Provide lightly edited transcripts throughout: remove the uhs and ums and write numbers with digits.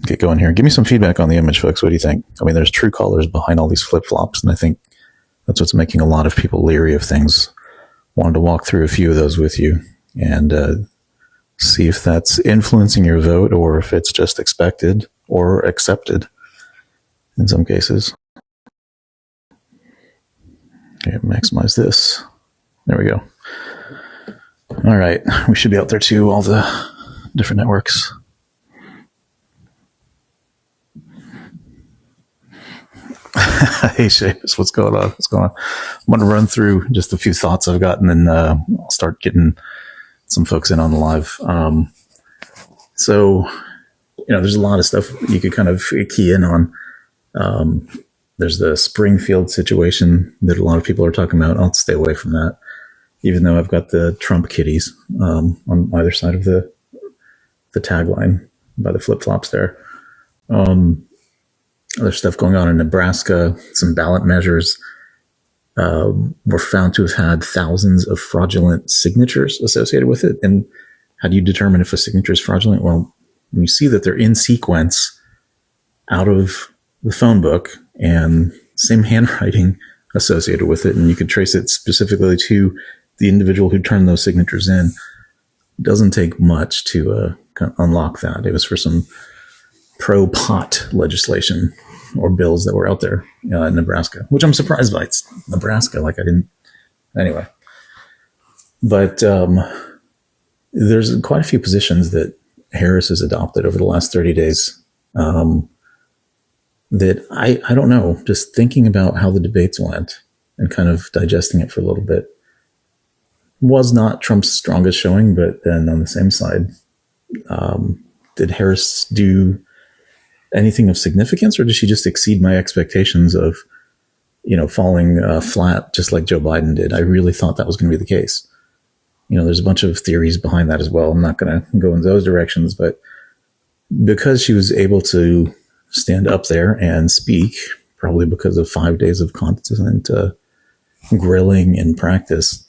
get going here. Give me some feedback on the image, folks. What do you think? I mean, there's true colors behind all these flip-flops, and I think that's what's making a lot of people leery of things. Wanted to walk through a few of those with you and see if that's influencing your vote or if it's just expected or accepted in some cases. Okay, maximize this. There we go. All right, we should be out there too, all the different networks. Hey, Seamus, what's going on? I'm going to run through just a few thoughts I've gotten, and I'll start getting some folks in on the live. So, there's a lot of stuff you could kind of key in on. There's the Springfield situation that a lot of people are talking about. I'll stay away from that, even though I've got the Trump kitties on either side of the tagline by the flip-flops there. Other stuff going on in Nebraska, some ballot measures were found to have had thousands of fraudulent signatures associated with it. And how do you determine if a signature is fraudulent? Well, when you see that they're in sequence out of the phone book and same handwriting associated with it, and you could trace it specifically to the individual who turned those signatures in, it doesn't take much to kind of unlock that. It was for some pro-pot legislation or bills that were out there in Nebraska, which I'm surprised by. It's Nebraska, anyway. But there's quite a few positions that Harris has adopted over the last 30 days that I don't know, just thinking about how the debates went and kind of digesting it for a little bit, was not Trump's strongest showing, but then on the same side, did Harris do anything of significance, or did she just exceed my expectations of, falling flat just like Joe Biden did? I really thought that was going to be the case. There's a bunch of theories behind that as well. I'm not going to go in those directions, but because she was able to stand up there and speak, probably because of 5 days of constant grilling and practice,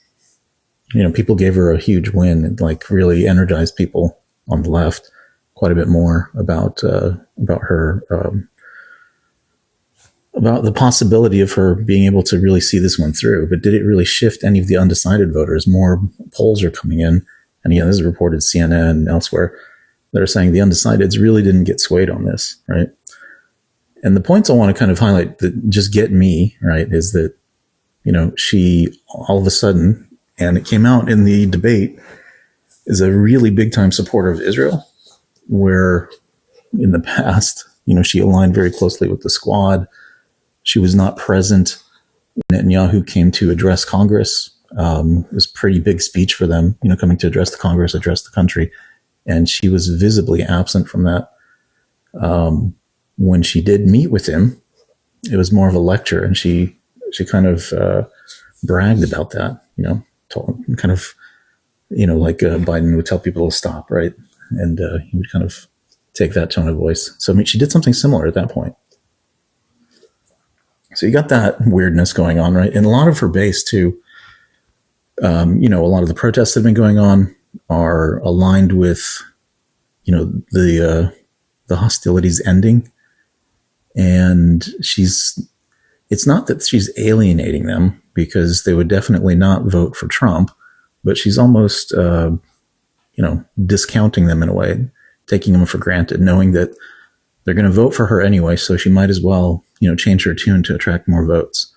people gave her a huge win and really energized people on the left quite a bit more about her, about the possibility of her being able to really see this one through. But did it really shift any of the undecided voters? More polls are coming in, and again, this is reported CNN and elsewhere, that are saying the undecideds really didn't get swayed on this, right? And the points I want to kind of highlight that just get me, right, is that, she all of a sudden, and it came out in the debate, is a really big time supporter of Israel, where in the past, she aligned very closely with the Squad. She was not present when Netanyahu came to address Congress. It was a pretty big speech for them, coming to address the Congress, address the country. And she was visibly absent from that. When she did meet with him, it was more of a lecture, and she kind of bragged about that, kind of, Biden would tell people to stop, right? And he would kind of take that tone of voice. So, she did something similar at that point. So you got that weirdness going on, right? And a lot of her base, too, a lot of the protests that have been going on are aligned with, the hostilities ending. And it's not that she's alienating them, because they would definitely not vote for Trump, but she's almost, discounting them in a way, taking them for granted, knowing that they're going to vote for her anyway, so she might as well, change her tune to attract more votes.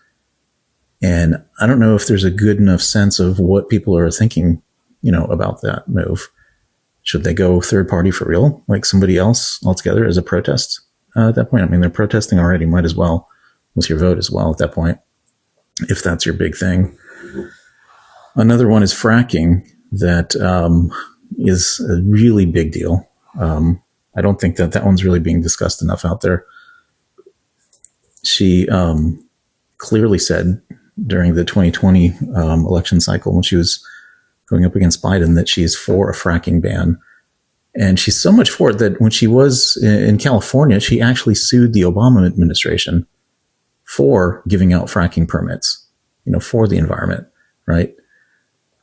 And I don't know if there's a good enough sense of what people are thinking, about that move. Should they go third party for real, like somebody else altogether as a protest at that point? They're protesting already, might as well with your vote as well at that point, if that's your big thing. Another one is fracking that is a really big deal. I don't think that one's really being discussed enough out there. She clearly said during the 2020 election cycle, when she was going up against Biden, that she's for a fracking ban. And she's so much for it that when she was in California, she actually sued the Obama administration for giving out fracking permits, for the environment, right?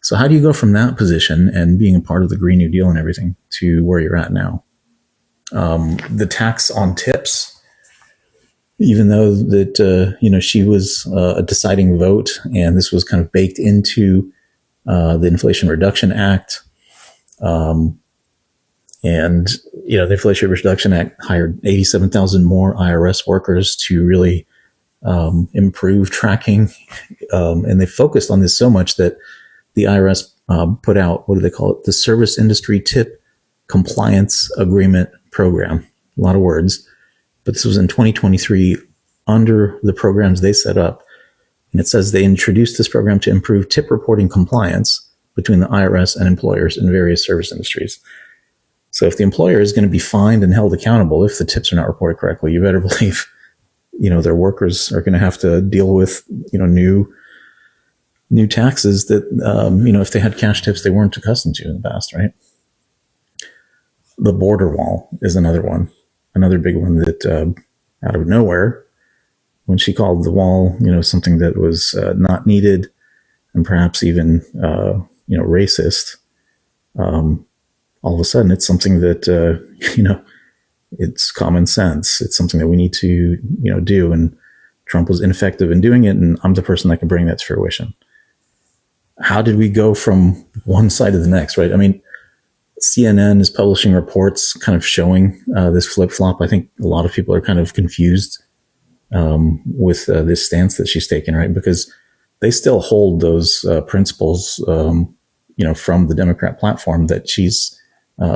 So how do you go from that position and being a part of the Green New Deal and everything to where you're at now? The tax on tips, even though that she was a deciding vote, and this was kind of baked into the Inflation Reduction Act. And the Inflation Reduction Act hired 87,000 more IRS workers to really improve tracking, and they focused on this so much that the IRS put out, what do they call it? The Service Industry Tip Compliance Agreement Program. A lot of words, but this was in 2023 under the programs they set up. And it says they introduced this program to improve tip reporting compliance between the IRS and employers in various service industries. So if the employer is going to be fined and held accountable if the tips are not reported correctly, you better believe, their workers are going to have to deal with, new taxes that, if they had cash tips they weren't accustomed to in the past, right? The border wall is another one, another big one that out of nowhere, when she called the wall, something that was not needed and perhaps even, racist, all of a sudden it's something that, it's common sense. It's something that we need to, do. And Trump was ineffective in doing it. And I'm the person that can bring that to fruition. How did we go from one side to the next, right? I mean, CNN is publishing reports kind of showing this flip-flop. I think a lot of people are kind of confused with this stance that she's taken, right? Because they still hold those principles, from the Democrat platform that she's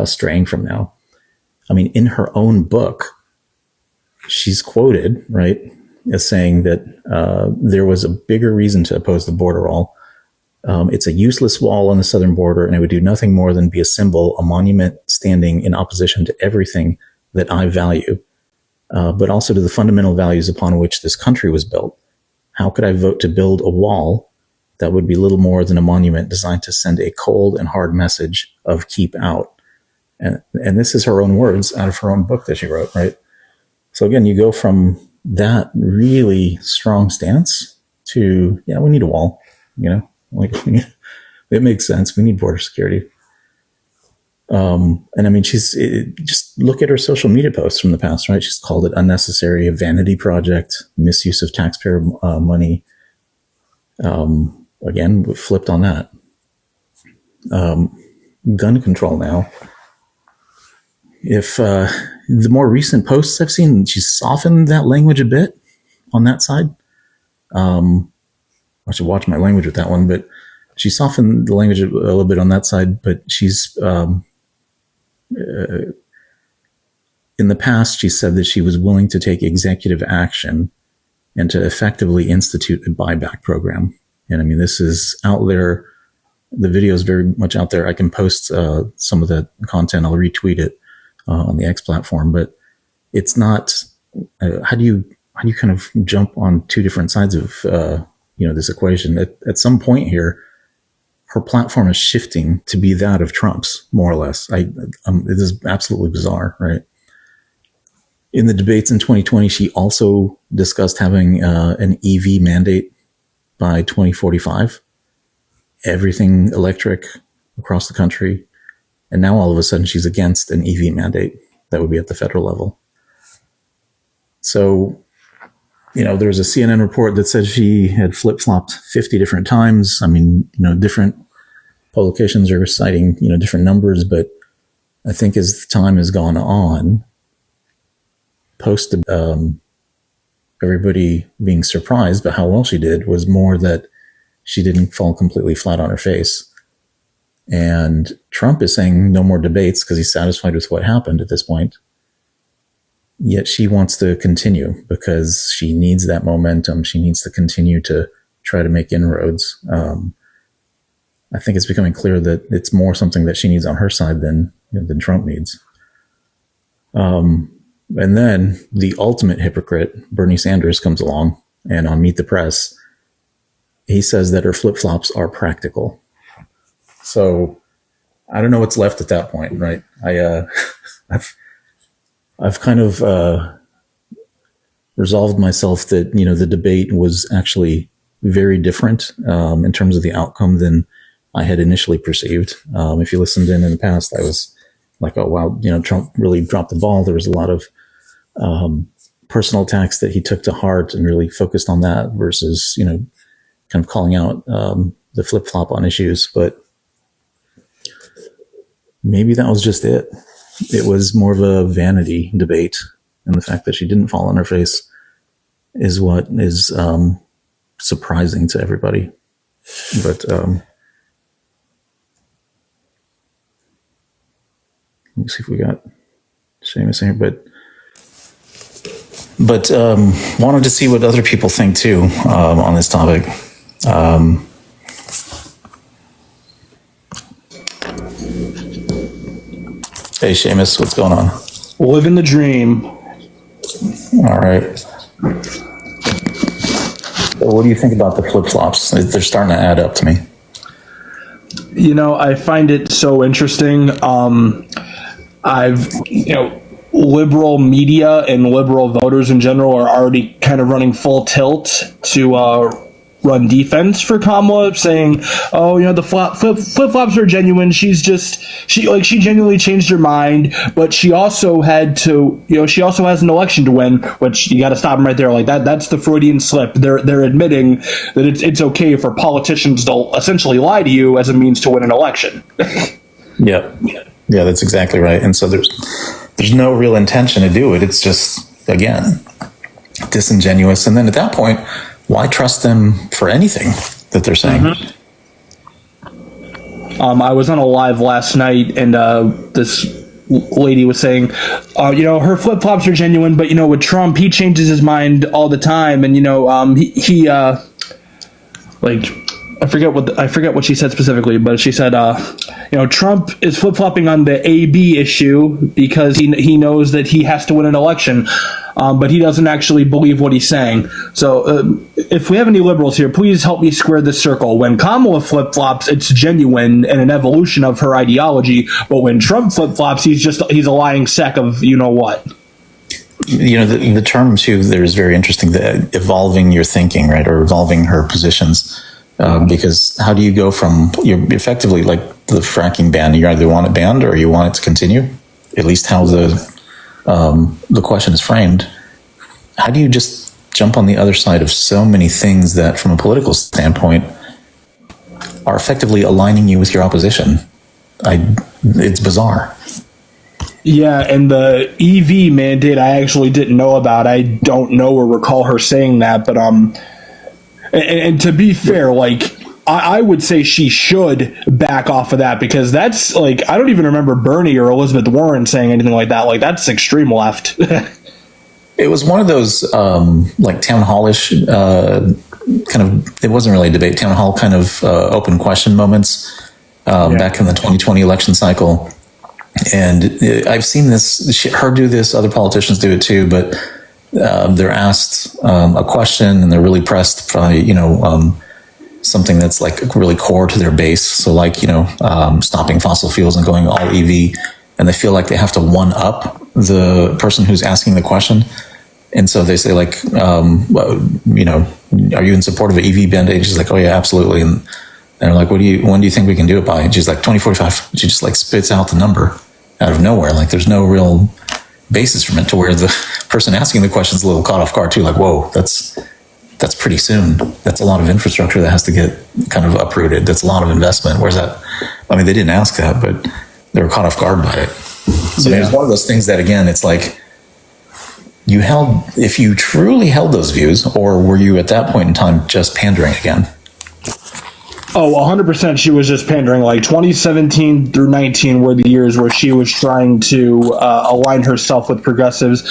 straying from now. I mean, in her own book, she's quoted, right, as saying that there was a bigger reason to oppose the border wall. It's a useless wall on the southern border, and it would do nothing more than be a symbol, a monument standing in opposition to everything that I value, but also to the fundamental values upon which this country was built. How could I vote to build a wall that would be little more than a monument designed to send a cold and hard message of keep out? And this is her own words out of her own book that she wrote, right? So again, you go from that really strong stance to, we need a wall, it makes sense. We need border security. And I mean, just look at her social media posts from the past, right? She's called it unnecessary, a vanity project, misuse of taxpayer money. Again, we flipped on that. Gun control now. If the more recent posts I've seen, she's softened that language a bit on that side. I should watch my language with that one, but she softened the language a little bit on that side. But she's in the past, she said that she was willing to take executive action and to effectively institute a buyback program. And I mean, this is out there. The video is very much out there. I can post some of the content. I'll retweet it on the X platform, but it's not. How do you kind of jump on two different sides of this equation? At some point here, her platform is shifting to be that of Trump's, more or less. It is absolutely bizarre, right? In the debates in 2020, she also discussed having an EV mandate by 2045, everything electric across the country. And now all of a sudden she's against an EV mandate that would be at the federal level. So, there's a CNN report that said she had flip-flopped 50 different times. I mean, different publications are citing, different numbers, but I think as time has gone on, post everybody being surprised by how well she did was more that she didn't fall completely flat on her face. And Trump is saying no more debates because he's satisfied with what happened at this point. Yet she wants to continue because she needs that momentum. She needs to continue to try to make inroads. I think it's becoming clear that it's more something that she needs on her side than Trump needs. And then the ultimate hypocrite, Bernie Sanders, comes along, and on Meet the Press, he says that her flip-flops are practical. So I don't know what's left at that point, right? I've kind of resolved myself that, the debate was actually very different in terms of the outcome than I had initially perceived. If you listened in the past, I was like, oh, wow, Trump really dropped the ball. There was a lot of personal attacks that he took to heart and really focused on that versus, kind of calling out the flip-flop on issues. But maybe that was just it. It was more of a vanity debate, and the fact that she didn't fall on her face is what is surprising to everybody. But let me see if we got Seamus here. But wanted to see what other people think too on this topic. Hey, Seamus, what's going on? Living the dream. All right. So what do you think about the flip-flops? They're starting to add up to me. I find it so interesting. Liberal media and liberal voters in general are already kind of running full tilt to run defense for Kamala, saying, the flip-flops are genuine. She genuinely changed her mind, but she also had to, she also has an election to win, which you got to stop them right there. Like that's the Freudian slip. They're admitting that it's okay for politicians to essentially lie to you as a means to win an election. Yeah, that's exactly right. And so there's no real intention to do it. It's just, again, disingenuous. And then at that point, why trust them for anything that they're saying? Mm-hmm. I was on a live last night, and this lady was saying, her flip-flops are genuine, but, with Trump, he changes his mind all the time. And, I forget what she said specifically, but she said, Trump is flip-flopping on the AB issue because he knows that he has to win an election, but he doesn't actually believe what he's saying. So if we have any liberals here, please help me square this circle. When Kamala flip-flops, it's genuine and an evolution of her ideology, but when Trump flip-flops, he's a lying sack of what. The term too there is very interesting, the evolving your thinking, right, or evolving her positions. Because how do you go from, you're effectively like the fracking ban, you either want it banned or you want it to continue, at least how the question is framed. How do you just jump on the other side of so many things that from a political standpoint are effectively aligning you with your opposition? It's bizarre. Yeah, and the EV mandate I actually didn't know about. I don't know or recall her saying that, but And to be fair, I would say she should back off of that, because that's I don't even remember Bernie or Elizabeth Warren saying anything like that. That's extreme left. It was one of those town hallish kind of, it wasn't really a debate, town hall kind of open question moments back in the 2020 election cycle. And I've seen her do this, other politicians do it too, but they're asked a question and they're really pressed by, something that's really core to their base. So stopping fossil fuels and going all EV, and they feel like they have to one up the person who's asking the question. And so they say are you in support of an EV mandate? She's like, oh yeah, absolutely. And they're like, when do you think we can do it by? And she's like, 2045. She just spits out the number out of nowhere. There's no real basis from it, to where the person asking the question is a little caught off guard too. Whoa, that's pretty soon. That's a lot of infrastructure that has to get kind of uprooted. That's a lot of investment. Where's that? I mean, they didn't ask that, but they were caught off guard by it. So It's one of those things that, again, it's if you truly held those views, or were you at that point in time just pandering again? Oh, 100% she was just pandering. 2017 through 19 were the years where she was trying to align herself with progressives.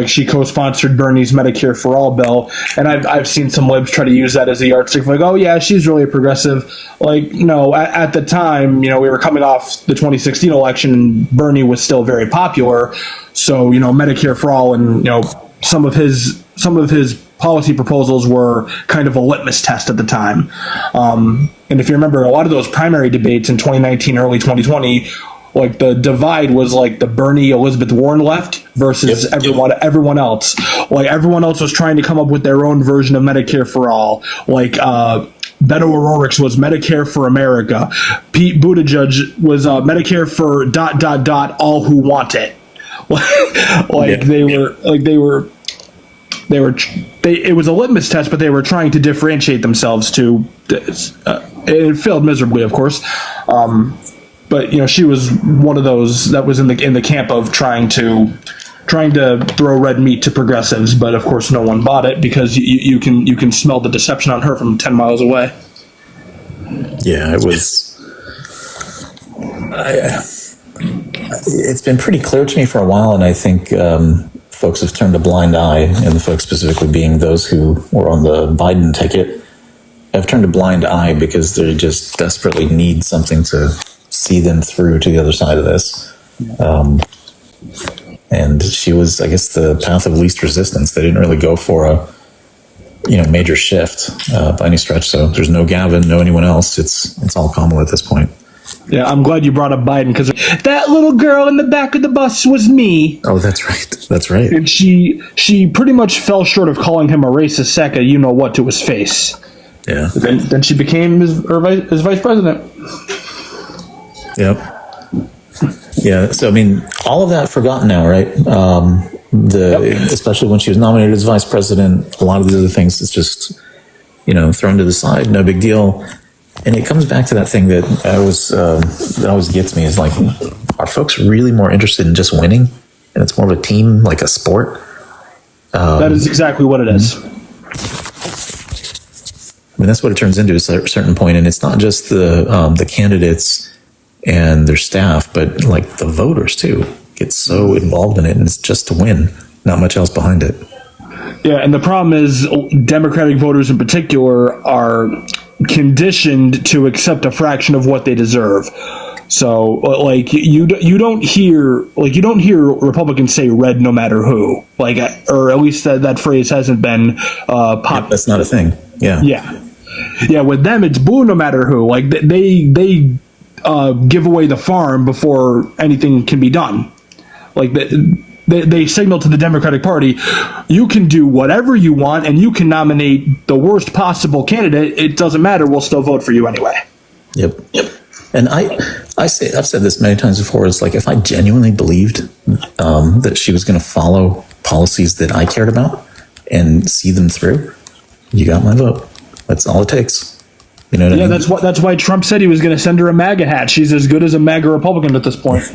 She co-sponsored Bernie's Medicare for All bill, and I've seen some libs try to use that as a yardstick. Oh yeah, she's really a progressive. No, at the time, we were coming off the 2016 election, and Bernie was still very popular. So, Medicare for All and, some of his policy proposals were kind of a litmus test at the time. And if you remember, a lot of those primary debates in 2019, early 2020, the divide was the Bernie, Elizabeth Warren left versus everyone else. Everyone else was trying to come up with their own version of Medicare for All. Beto O'Rourke's was Medicare for America. Pete Buttigieg was Medicare for ... all who want it. It was a litmus test, but they were trying to differentiate themselves to. It failed miserably, of course. But she was one of those that was in the camp of trying to throw red meat to progressives, but of course no one bought it because you can smell the deception on her from 10 miles away. Yeah, it was. It's been pretty clear to me for a while, and I think folks have turned a blind eye, and the folks specifically being those who were on the Biden ticket, have turned a blind eye because they just desperately need something to see them through to the other side of this. And she was, I guess, the path of least resistance. They didn't really go for a major shift by any stretch. So there's no Gavin, no anyone else. It's all Kamala at this point. Yeah, I'm glad you brought up Biden because that little girl in the back of the bus was me. Oh, that's right. That's right. And she pretty much fell short of calling him a racist sack of you-know-what to his face. Yeah. Then she became his vice president. Yep. Yeah. So, I mean, all of that forgotten now, right? Especially when she was nominated as vice president, a lot of the other things is just, thrown to the side. No big deal. And it comes back to that thing that always gets me is like, are folks really more interested in just winning? And it's more of a team, like a sport? That is exactly what it is. I mean, that's what it turns into at a certain point. And it's not just the candidates and their staff, but like the voters too get so involved in it, and it's just to win, not much else behind it. Yeah, and the problem is Democratic voters in particular are conditioned to accept a fraction of what they deserve. So, like, you don't hear Republicans say red no matter who, like, or at least that phrase hasn't been popular. That's not a thing. Yeah. With them, it's blue no matter who. Like they give away the farm before anything can be done. Like they signal to the Democratic Party, you can do whatever you want and you can nominate the worst possible candidate. It doesn't matter. We'll still vote for you anyway. Yep. And I've said this many times before. It's like, if I genuinely believed that she was going to follow policies that I cared about and see them through, you got my vote. That's all it takes. You know what I mean? That's why Trump said he was going to send her a MAGA hat. She's as good as a MAGA Republican at this point.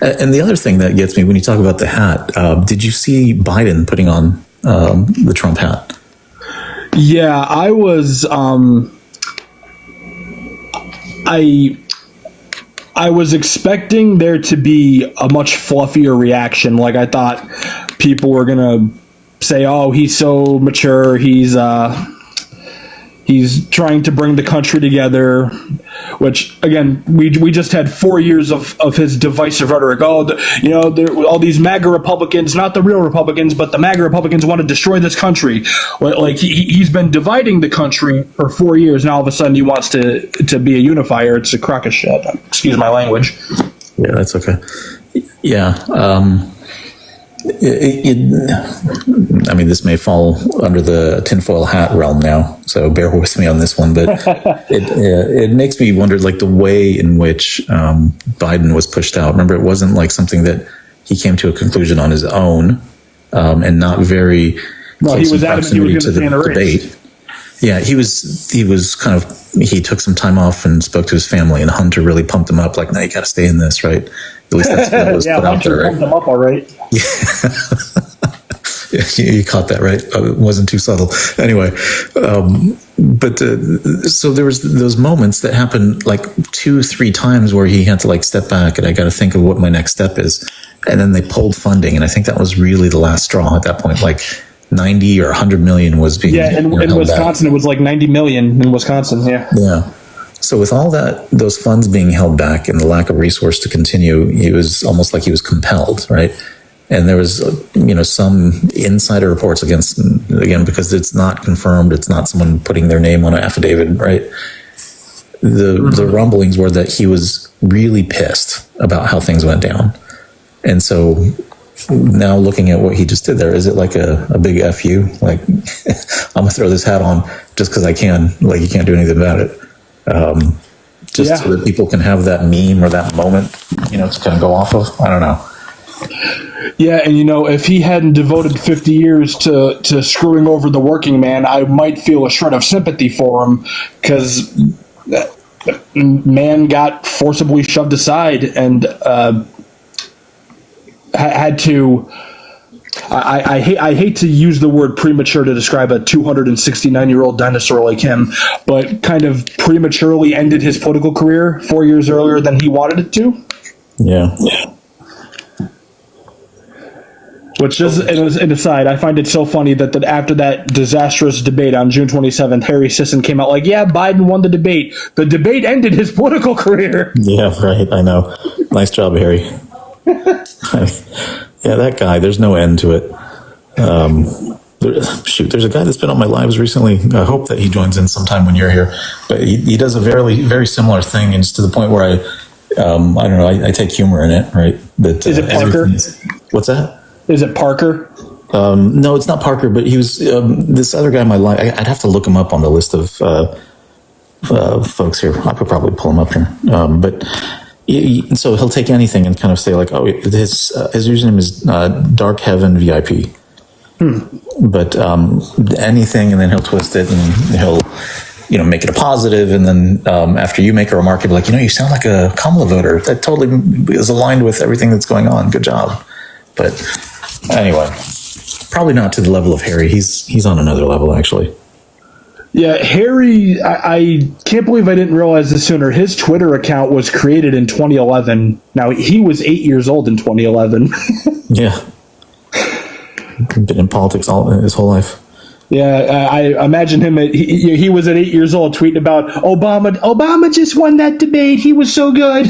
And the other thing that gets me when you talk about the hat, did you see Biden putting on the Trump hat? Yeah, I was. I was expecting there to be a much fluffier reaction. Like, I thought people were gonna say, "Oh, he's so mature. He's trying to bring the country together," which, again, we just had 4 years of his divisive rhetoric. All these MAGA Republicans, not the real Republicans, but the MAGA Republicans want to destroy this country. Like he's been dividing the country for 4 years, and all of a sudden he wants to be a unifier. It's a crock of shit. Excuse my language. Yeah, that's okay. Yeah. I mean, this may fall under the tinfoil hat realm now, so bear with me on this one. But it makes me wonder, like, the way in which Biden was pushed out. Remember, it wasn't like something that he came to a conclusion on his own, and not very close in proximity to the debate. Yeah, he took some time off and spoke to his family, and Hunter really pumped him up, like, "No, you got to stay in this, right?" At least that's what was put out there, right? Pumped him up, all right. Yeah, you caught that, right? It wasn't too subtle. Anyway, so there was those moments that happened like 2-3 times where he had to like step back, and I got to think of what my next step is, and then they pulled funding, and I think that was really the last straw at that point. Like 90 or 100 million was being in Wisconsin. It was like 90 million in Wisconsin. Yeah. So with all those funds being held back and the lack of resource to continue, it was almost like he was compelled, right? And there was, some insider reports again, because it's not confirmed, it's not someone putting their name on an affidavit, right? The rumblings were that he was really pissed about how things went down. And so now looking at what he just did there, is it like a big fu? Like, I'm gonna throw this hat on just because I can. Like, you can't do anything about it. Just so that people can have that meme or that moment, to kind of go off of. I don't know. Yeah, and if he hadn't devoted 50 years to screwing over the working man, I might feel a shred of sympathy for him, because man got forcibly shoved aside and had to. I hate to use the word premature to describe a 269-year-old dinosaur like him, but kind of prematurely ended his political career 4 years earlier than he wanted it to. Yeah. Which, just as an aside, I find it so funny that after that disastrous debate on June 27th, Harry Sisson came out like, yeah, Biden won the debate. The debate ended his political career. Yeah, right. I know. Nice job, Harry. Yeah, that guy, there's no end to it. There's a guy that's been on my lives recently. I hope that he joins in sometime when you're here. But he does a very, very similar thing, and it's to the point where I don't know, I take humor in it, right? That, is it Parker? What's that? Is it Parker? No, it's not Parker, but he was this other guy in my life. I'd have to look him up on the list of folks here. I could probably pull him up here. But so he'll take anything and kind of say like, oh, his username is Dark Heaven VIP. But anything, and then he'll twist it and he'll make it a positive, and then after you make a remark, he'll be like, you sound like a Kamala voter. That totally is aligned with everything that's going on. Good job. But anyway, probably not to the level of Harry. He's on another level, actually. Yeah, Harry, I can't believe I didn't realize this sooner. His Twitter account was created in 2011. Now, he was 8 years old in 2011. Yeah. Been in politics his whole life. Yeah, I imagine him. He was at 8 years old tweeting about Obama. Obama just won that debate. He was so good.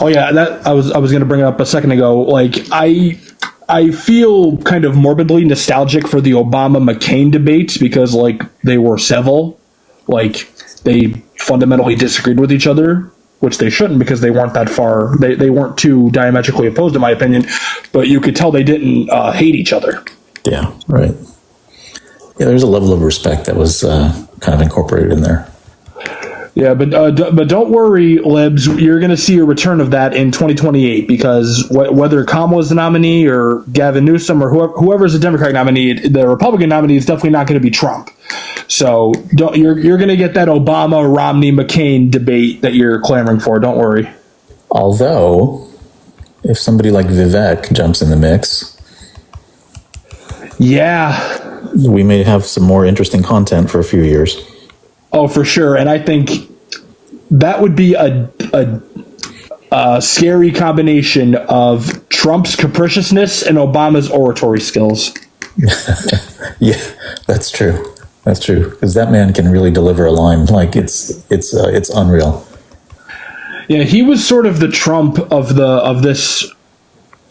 Oh yeah, that I was going to bring it up a second ago. Like I feel kind of morbidly nostalgic for the Obama-McCain debates, because like they were civil, like they fundamentally disagreed with each other, which they shouldn't, because they weren't that far. They weren't too diametrically opposed, in my opinion. But you could tell they didn't hate each other. Yeah, right. Yeah, there's a level of respect that was kind of incorporated in there. Yeah, but don't worry, Libs. You're going to see a return of that in 2028, because whether Kamala's the nominee or Gavin Newsom or whoever's the Democratic nominee, the Republican nominee is definitely not going to be Trump. So you're going to get that Obama, Romney, McCain debate that you're clamoring for. Don't worry. Although, if somebody like Vivek jumps in the mix, yeah, we may have some more interesting content for a few years. Oh, for sure. And I think that would be a scary combination of Trump's capriciousness and Obama's oratory skills. Yeah, that's true. That's true. Because that man can really deliver a line. Like it's unreal. Yeah, he was sort of the Trump of this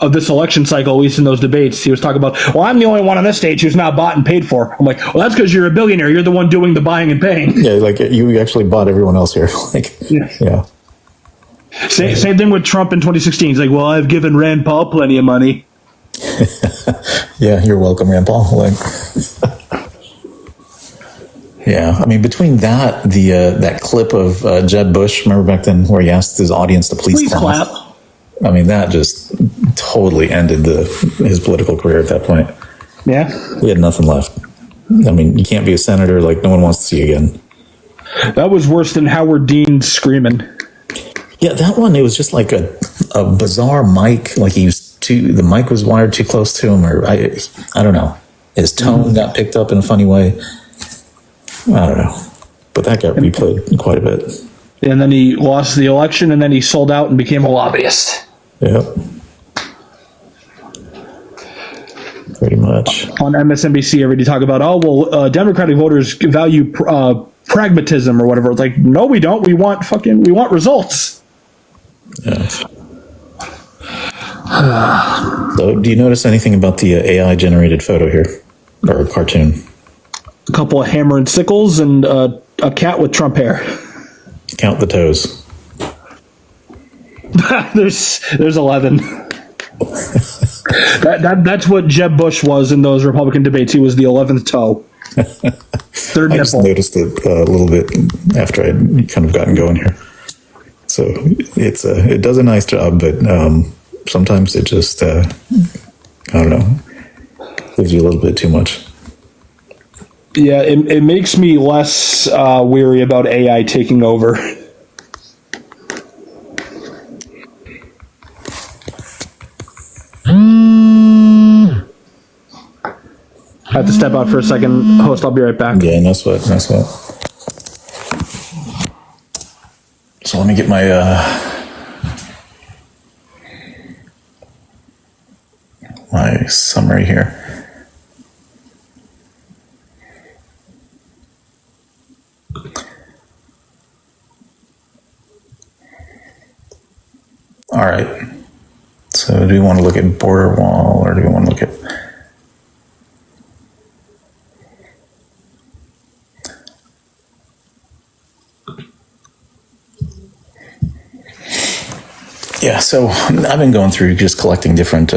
election cycle, at least in those debates. He was talking about, well, I'm the only one on this stage who's not bought and paid for. I'm like, well, that's because you're a billionaire. You're the one doing the buying and paying. Yeah, like you actually bought everyone else here. Yeah. Same thing with Trump in 2016. He's like, well, I've given Rand Paul plenty of money. Yeah, you're welcome, Rand Paul. Yeah, I mean, between that, that clip of Jeb Bush, remember back then, where he asked his audience to please clap. I mean, that just totally ended his political career at that point. Yeah. He had nothing left. I mean, you can't be a senator, like no one wants to see you again. That was worse than Howard Dean screaming. Yeah, that one, it was just like a bizarre mic, like the mic was wired too close to him, or I don't know. His tone got picked up in a funny way. I don't know. But that got replayed quite a bit. And then he lost the election, and then he sold out and became a lobbyist. Yep. Pretty much. On MSNBC, everybody talk about, Democratic voters value pragmatism or whatever. It's like, no, we don't. We want results. Yeah. So, do you notice anything about the AI generated photo here, or cartoon? A couple of hammer and sickles and a cat with Trump hair. Count the toes. There's 11. That's what Jeb Bush was in those Republican debates. He was the 11th toe. Third I just nipple. noticed it a little bit after I'd kind of gotten going here. So it does a nice job, but sometimes it just, I don't know, gives you a little bit too much. Yeah, it makes me less weary about AI taking over. I have to step out for a second. Host, I'll be right back. Yeah, no sweat. So let me get my summary here. All right. So do we want to look at border wall, or do we want to look at... Yeah, so I've been going through just collecting different,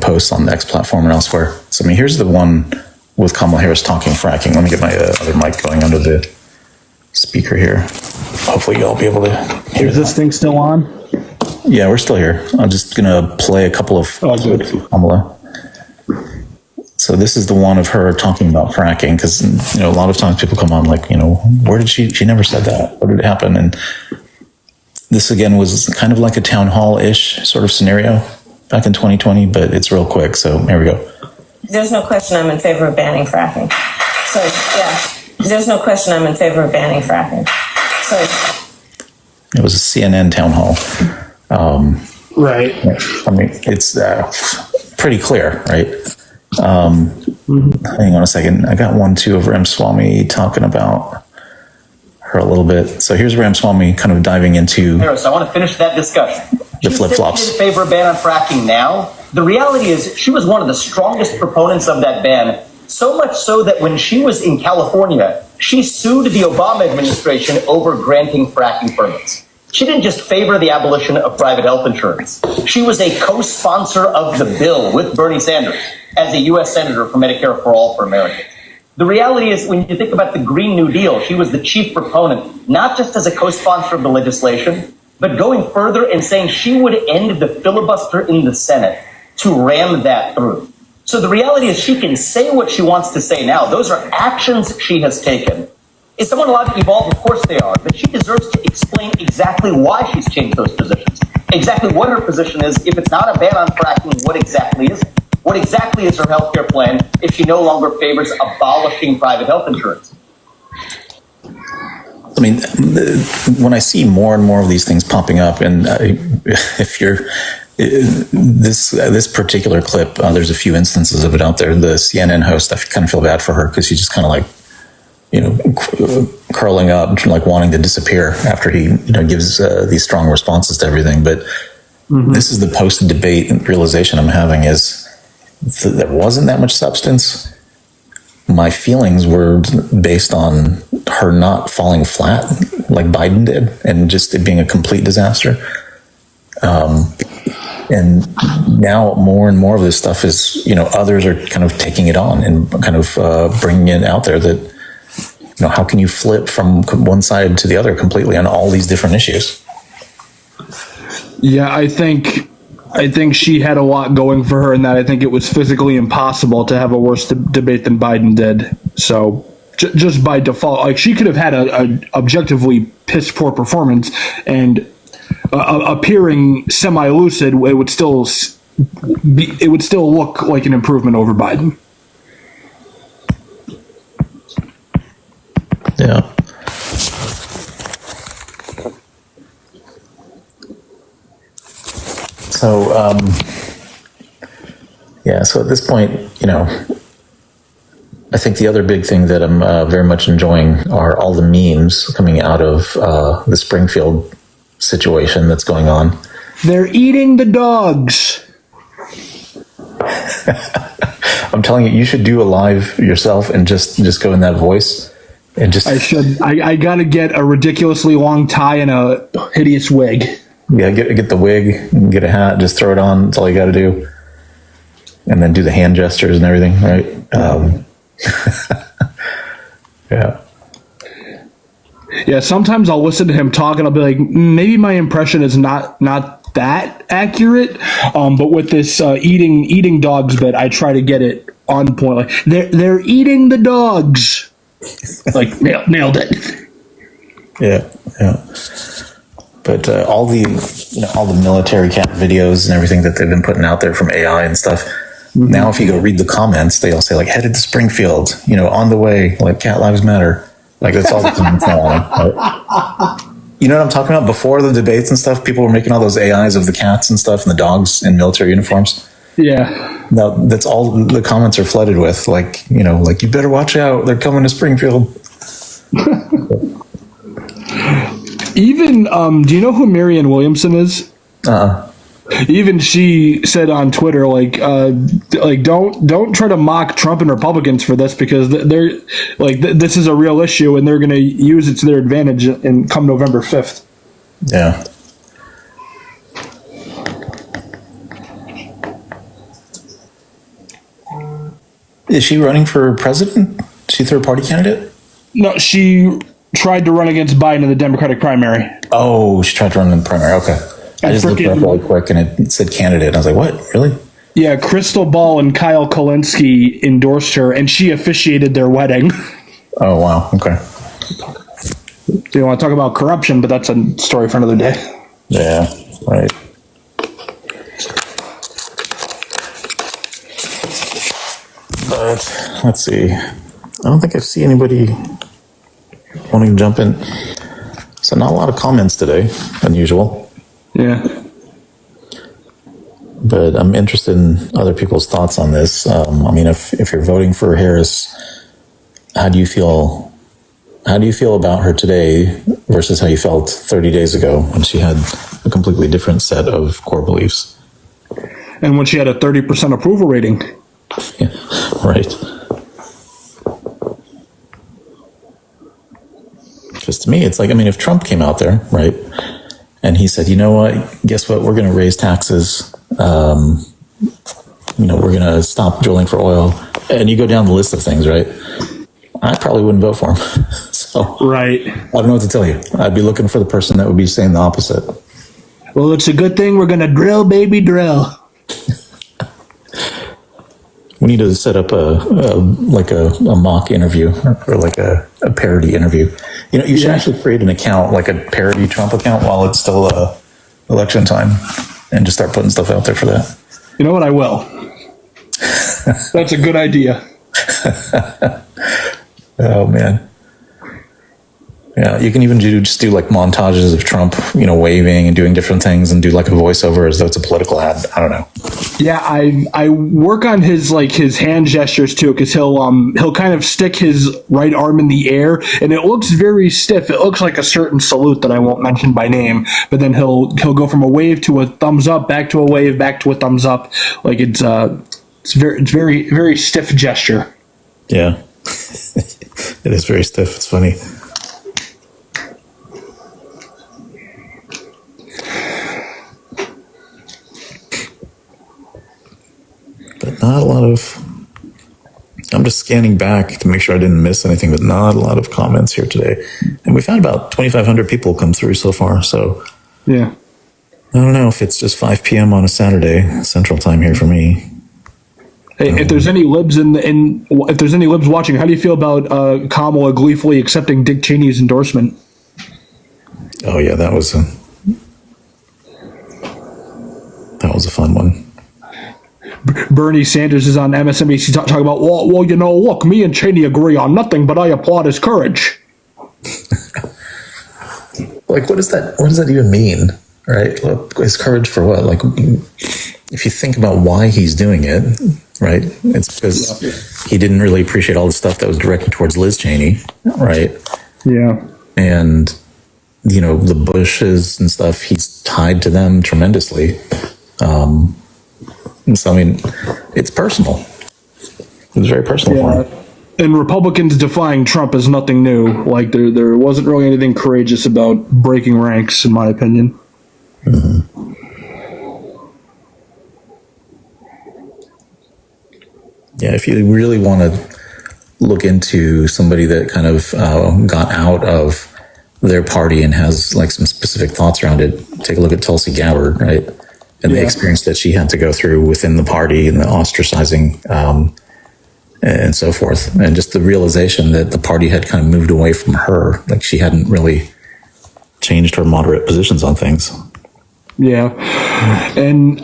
posts on the X platform and elsewhere. So, I mean, here's the one with Kamala Harris talking fracking. Let me get my other mic going under the speaker here. Hopefully you'll be able to hear Is this thing still on? Yeah, we're still here. I'm just going to play a couple of Kamala. So this is the one of her talking about fracking, because, a lot of times people come on like, where did she never said that. What did it happen? And this, again, was kind of like a town hall-ish sort of scenario back in 2020, but it's real quick, so here we go. There's no question I'm in favor of banning fracking. So, yeah, there's no question I'm in favor of banning fracking. So, it was a CNN town hall. Right. I mean, it's pretty clear, right? Hang on a second. I got one, too, of Ramaswamy talking about her a little bit. So here's Ramaswamy kind of diving into... Harris, I want to finish that discussion. The flip-flops. She's in favor of ban on fracking now. The reality is she was one of the strongest proponents of that ban, so much so that when she was in California, she sued the Obama administration over granting fracking permits. She didn't just favor the abolition of private health insurance. She was a co-sponsor of the bill with Bernie Sanders as a U.S. Senator for Medicare for All for Americans. The reality is, when you think about the Green New Deal, she was the chief proponent, not just as a co-sponsor of the legislation, but going further and saying she would end the filibuster in the Senate to ram that through. So the reality is she can say what she wants to say now. Those are actions she has taken. Is someone allowed to evolve? Of course they are. But she deserves to explain exactly why she's changed those positions, exactly what her position is. If it's not a ban on fracking, what exactly is it? What exactly is her healthcare plan if she no longer favors abolishing private health insurance? I mean, when I see more and more of these things popping up, and if you're this particular clip, there's a few instances of it out there. The CNN host, I kind of feel bad for her because she's just kind of like, curling up, like wanting to disappear after he, gives these strong responses to everything. But this is the post-debate realization I'm having is there wasn't that much substance. My feelings were based on her not falling flat like Biden did and just it being a complete disaster. And now more and more of this stuff is, others are kind of taking it on and kind of bringing it out there that, how can you flip from one side to the other completely on all these different issues? Yeah, I think she had a lot going for her in that I think it was physically impossible to have a worse debate than Biden did. So just by default, like she could have had a objectively piss poor performance and appearing semi-lucid, it would still look like an improvement over Biden. Yeah. So, so at this point, I think the other big thing that I'm very much enjoying are all the memes coming out of the Springfield situation that's going on. They're eating the dogs. I'm telling you should do a live yourself and just go in that voice. And just I should. I got to get a ridiculously long tie and a hideous wig. Yeah, get the wig, get a hat, just throw it on. That's all you got to do, and then do the hand gestures and everything, right? Yeah. Yeah, sometimes I'll listen to him talk and I'll be like, maybe my impression is not that accurate. But with this eating dogs bit, I try to get it on point. Like they're eating the dogs. Like nailed it. Yeah. But all the military cat videos and everything that they've been putting out there from AI and stuff. Mm-hmm. Now, if you go read the comments, they'll say like headed to Springfield, on the way, like cat lives matter. Like that's all the comments now on it. Right? You know what I'm talking about? Before the debates and stuff, people were making all those AIs of the cats and stuff and the dogs in military uniforms. Yeah. Now that's all the comments are flooded with. Like, like you better watch out. They're coming to Springfield. Even, do you know who Marianne Williamson is? Even she said on Twitter, don't try to mock Trump and Republicans for this because they're this is a real issue and they're going to use it to their advantage and come November 5th. Yeah. Is she running for president? Is she a third party candidate? No, she tried to run against Biden in the Democratic primary. Oh, she tried to run in the primary. Okay. I just looked it up really quick and it said candidate. I was like, what? Really? Yeah, Crystal Ball and Kyle Kulinski endorsed her, and she officiated their wedding. Oh, wow. Okay. You want to talk about corruption, but that's a story for another day. Yeah, right. But let's see. I don't think I see anybody wanting to jump in. So not a lot of comments today, unusual. Yeah. But I'm interested in other people's thoughts on this. If you're voting for Harris, how do you feel about her today versus how you felt 30 days ago when she had a completely different set of core beliefs? And when she had a 30% approval rating. Yeah, right. Because to me, it's like, if Trump came out there, right, and he said, you know what, guess what, we're going to raise taxes, we're going to stop drilling for oil, and you go down the list of things, right, I probably wouldn't vote for him. So right. I don't know what to tell you. I'd be looking for the person that would be saying the opposite. Well, it's a good thing we're going to drill, baby, drill. We need to set up a mock interview or like a parody interview. You should actually create an account, like a parody Trump account, while it's still election time, and just start putting stuff out there for that. You know what? I will. That's a good idea. Oh man. Yeah, you can even just do like montages of Trump, waving and doing different things, and do like a voiceover as though it's a political ad. I don't know. Yeah, I work on his hand gestures too, because he'll kind of stick his right arm in the air, and it looks very stiff. It looks like a certain salute that I won't mention by name, but then he'll go from a wave to a thumbs up, back to a wave, back to a thumbs up. Like it's very very stiff gesture. Yeah, it is very stiff. It's funny. But not a lot of, I'm just scanning back to make sure I didn't miss anything, but not a lot of comments here today. And we've had about 2,500 people come through so far. So yeah, I don't know if it's just 5 p.m. on a Saturday, Central Time here for me. Hey, if there's any libs if there's any libs watching, how do you feel about Kamala gleefully accepting Dick Cheney's endorsement? Oh yeah, that was a fun one. Bernie Sanders is on MSNBC talking about, well, look, me and Cheney agree on nothing, but I applaud his courage. Like, what does that even mean? Right? Look, his courage for what? Like, if you think about why he's doing it, right? It's because he didn't really appreciate all the stuff that was directed towards Liz Cheney, right? Yeah. And, the Bushes and stuff, he's tied to them tremendously. So, it's personal. It's very personal for him. And Republicans defying Trump is nothing new. Like, there wasn't really anything courageous about breaking ranks, in my opinion. Yeah, if you really want to look into somebody that kind of got out of their party and has like some specific thoughts around it, take a look at Tulsi Gabbard, right? And the experience that she had to go through within the party and the ostracizing and so forth. And just the realization that the party had kind of moved away from her. Like she hadn't really changed her moderate positions on things. Yeah. And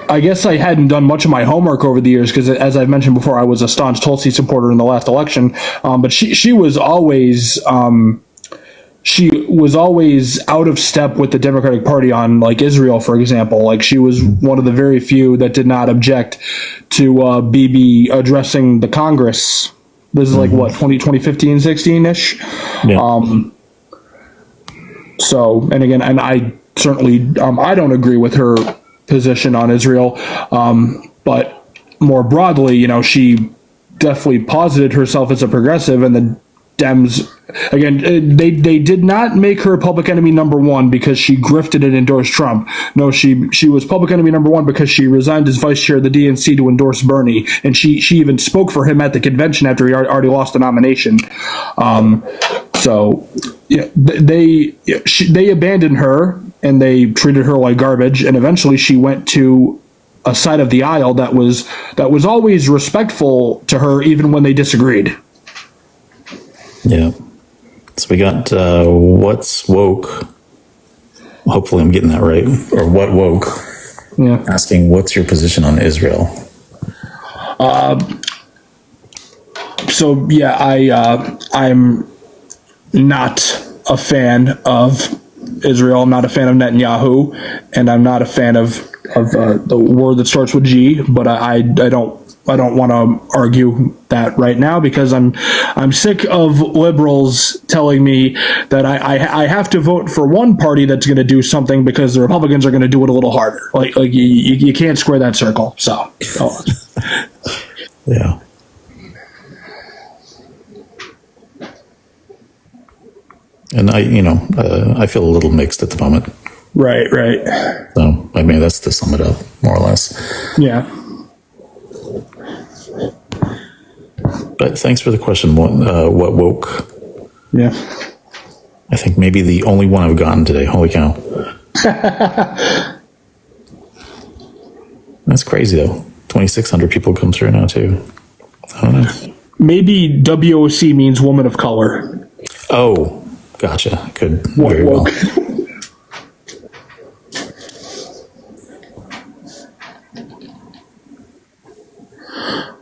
I guess I hadn't done much of my homework over the years because, as I've mentioned before, I was a staunch Tulsi supporter in the last election. But she was always out of step with the Democratic Party on, like, Israel, for example. Like, she was one of the very few that did not object to Bibi addressing the Congress. This is like, what, 2015, 16-ish? Yeah. So, and again, and I certainly, I don't agree with her position on Israel, but more broadly, you know, she definitely posited herself as a progressive, and the Dems, again, they did not make her public enemy number one because she grifted and endorsed Trump. No, she was public enemy number one because she resigned as vice chair of the DNC to endorse Bernie, and she even spoke for him at the convention after he already lost the nomination. So yeah, they abandoned her and they treated her like garbage, and eventually she went to a side of the aisle that was always respectful to her, even when they disagreed. Yeah. So we got What's Woke. Hopefully I'm getting that right. Or What Woke. Yeah. Asking, what's your position on Israel? So yeah, I'm not a fan of Israel. I'm not a fan of Netanyahu, and I'm not a fan of the word that starts with G. But I don't want to argue that right now because I'm sick of liberals telling me that I have to vote for one party that's going to do something because the Republicans are going to do it a little harder. Like you can't square that circle. So Yeah. And I feel a little mixed at the moment. right. So I mean, that's to sum it up, more or less. Yeah. But thanks for the question. What woke? Yeah. I think maybe the only one I've gotten today. Holy cow. That's crazy, though. 2,600 people come through now, too. I don't know. Maybe WOC means woman of color. Oh, gotcha. Could very well.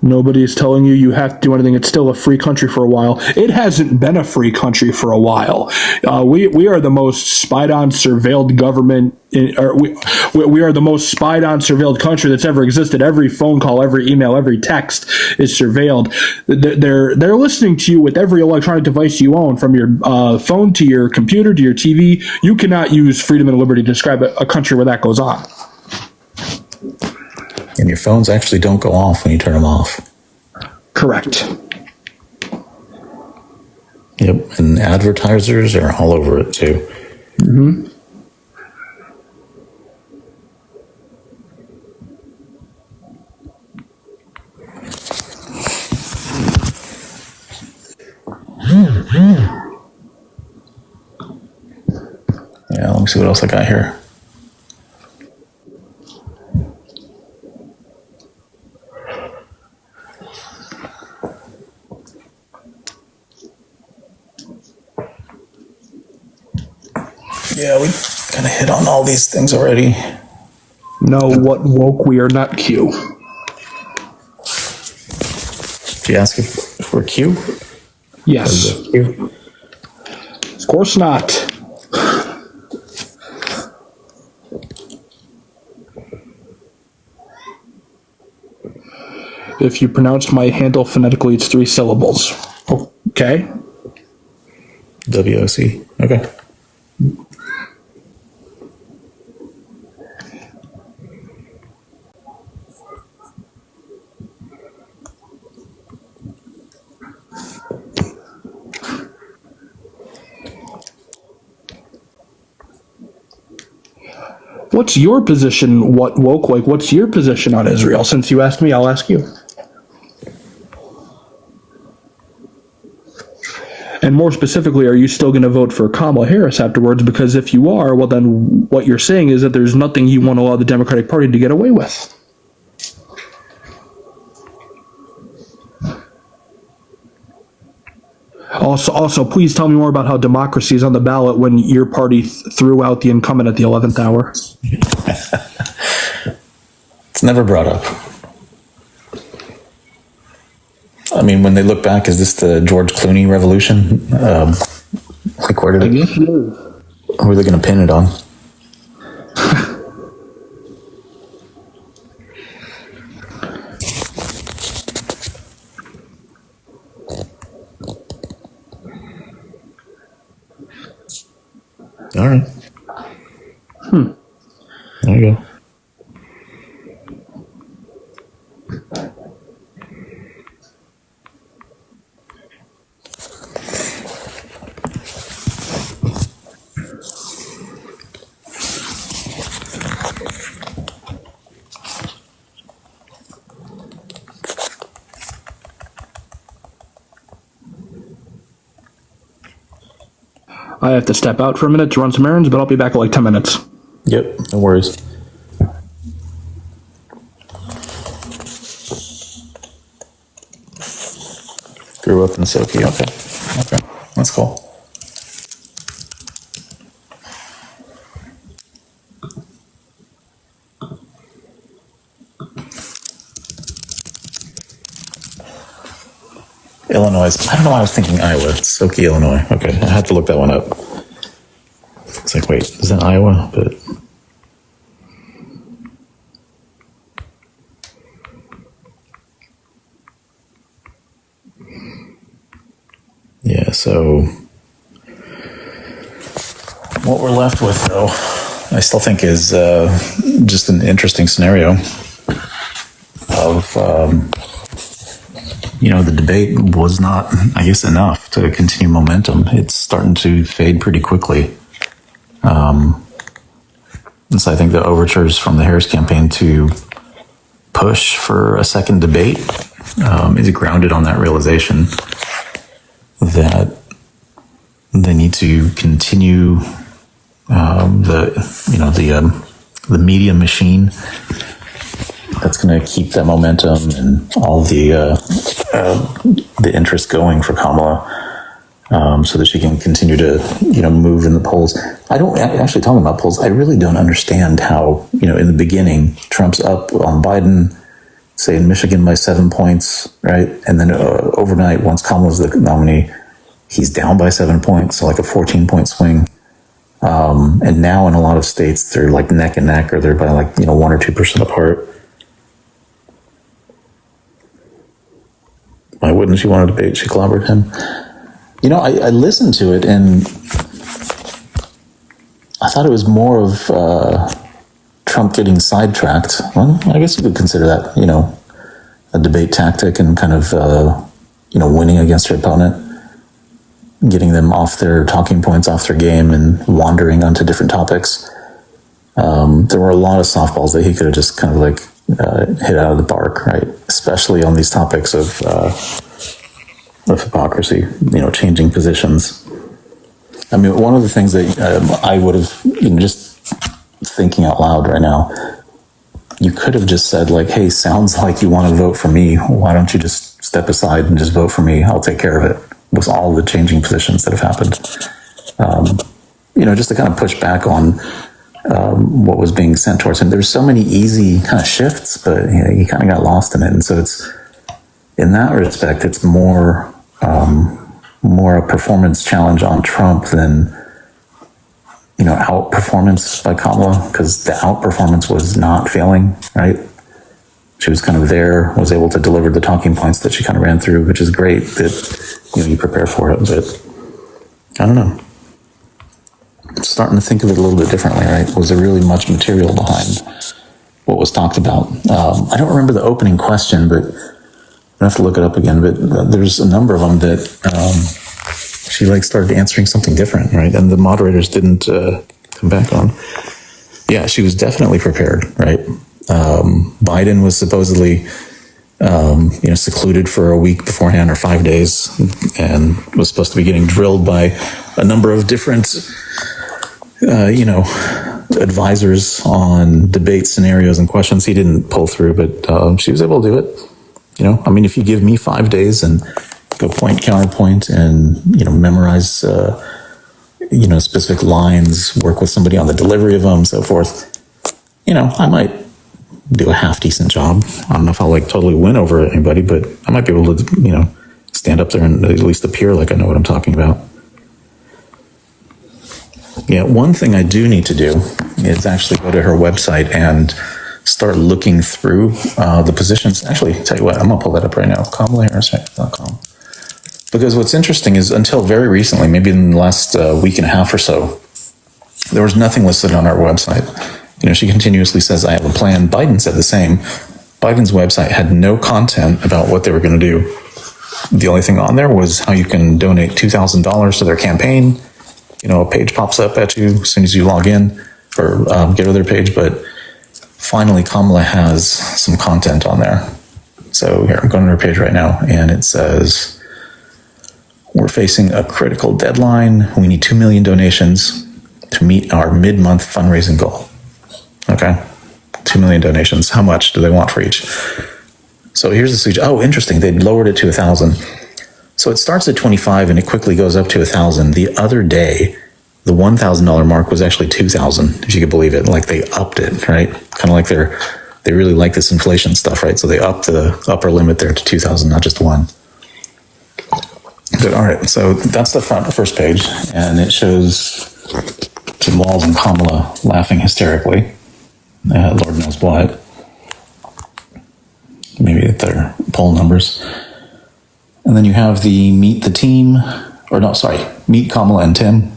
Nobody's telling you have to do anything. It's still a free country for a while. It hasn't been a free country for a while. We are the most spied on, surveilled government. We are the most spied on, surveilled country that's ever existed. Every phone call, every email, every text is surveilled. They're listening to you with every electronic device you own, from your phone to your computer to your TV. You cannot use freedom and liberty to describe a country where that goes on. And your phones actually don't go off when you turn them off. Correct. Yep. And advertisers are all over it, too. Mm-hmm. Yeah, let me see what else I got here. Yeah, we kind of hit on all these things already. No, what woke? We are not Q. Did you ask if we're Q? Yes. Q? Of course not. If you pronounce my handle phonetically, it's 3 syllables. Okay. WOC. Okay. what's your position? What's your position on Israel? Since you asked me, I'll ask you. And more specifically, are you still going to vote for Kamala Harris afterwards? Because if you are, well, then what you're saying is that there's nothing you want to allow the Democratic Party to get away with. Also, please tell me more about how democracy is on the ballot when your party threw out the incumbent at the 11th hour. It's never brought up. I mean, when they look back, is this the George Clooney revolution? Like, where are they going to pin it on? All right. There you go. I have to step out for a minute to run some errands, but I'll be back in like 10 minutes. Yep, no worries. Grew up in Soki, okay. Okay, that's cool. Illinois. I don't know why I was thinking Iowa. Soki, Illinois. Okay, I had to look that one up. It's like, wait, is that Iowa? But yeah, so what we're left with, though, I still think is just an interesting scenario of the debate was not, I guess, enough to continue momentum. It's starting to fade pretty quickly. And so I think the overtures from the Harris campaign to push for a second debate is grounded on that realization that they need to continue the media machine that's going to keep that momentum and all the interest going for Kamala, so that she can continue to move in the polls. I don't actually, talking about polls, I really don't understand how in the beginning Trump's up on Biden, say in Michigan by 7 points, right, and then overnight once Kamala's the nominee, he's down by 7 points, so like a 14-point swing. And now in a lot of states they're like neck and neck, or they're by like 1 or 2% apart. Why wouldn't she want to debate? She clobbered him. I listened to it and I thought it was more of Trump getting sidetracked. Well, I guess you could consider that, a debate tactic and kind of, winning against her opponent, getting them off their talking points, off their game, and wandering onto different topics. There were a lot of softballs that he could have just kind of like hit out of the park, right? Especially on these topics of hypocrisy, changing positions. I mean, one of the things that I would have, just thinking out loud right now, you could have just said like, hey, sounds like you want to vote for me. Why don't you just step aside and just vote for me? I'll take care of it, with all the changing positions that have happened. Just to kind of push back on what was being sent towards him. There's so many easy kind of shifts, but he kind of got lost in it. And so it's, in that respect, it's more a performance challenge on Trump than, outperformance by Kamala, because the outperformance was not failing, right? She was kind of there, was able to deliver the talking points that she kind of ran through, which is great that, you prepare for it, but I don't know. I'm starting to think of it a little bit differently, right? Was there really much material behind what was talked about? I don't remember the opening question, but I have to look it up again, but there's a number of them that she started answering something different, right? And the moderators didn't come back on. Yeah, she was definitely prepared, right? Biden was supposedly, secluded for a week beforehand or 5 days, and was supposed to be getting drilled by a number of different, advisors on debate scenarios and questions. He didn't pull through, but she was able to do it. If you give me 5 days and go point, counterpoint, and, memorize, specific lines, work with somebody on the delivery of them, so forth, I might do a half decent job. I don't know if I'll totally win over anybody, but I might be able to, stand up there and at least appear like I know what I'm talking about. Yeah, one thing I do need to do is actually go to her website and start looking through the positions. Actually, tell you what, I'm going to pull that up right now, KamalaHarris.com. Because what's interesting is until very recently, maybe in the last week and a half or so, there was nothing listed on our website. She continuously says, I have a plan. Biden said the same. Biden's website had no content about what they were going to do. The only thing on there was how you can donate $2,000 to their campaign. A page pops up at you as soon as you log in or get to their page. But finally, Kamala has some content on there. So here, I'm going to her page right now, and it says, we're facing a critical deadline. We need 2 million donations to meet our mid-month fundraising goal. Okay, 2 million donations. How much do they want for each? So here's the suggestion. Oh, interesting. They lowered it to 1,000. So it starts at 25 and it quickly goes up to 1,000. The other day, the $1,000 mark was actually 2,000, if you could believe it. They upped it, right? Kind of like they really like this inflation stuff, right? So they upped the upper limit there to 2,000, not just one. Good. All right. So that's the first page, and it shows Tim Walz and Kamala laughing hysterically. Lord knows what. Maybe at their poll numbers. And then you have the meet Kamala and Tim,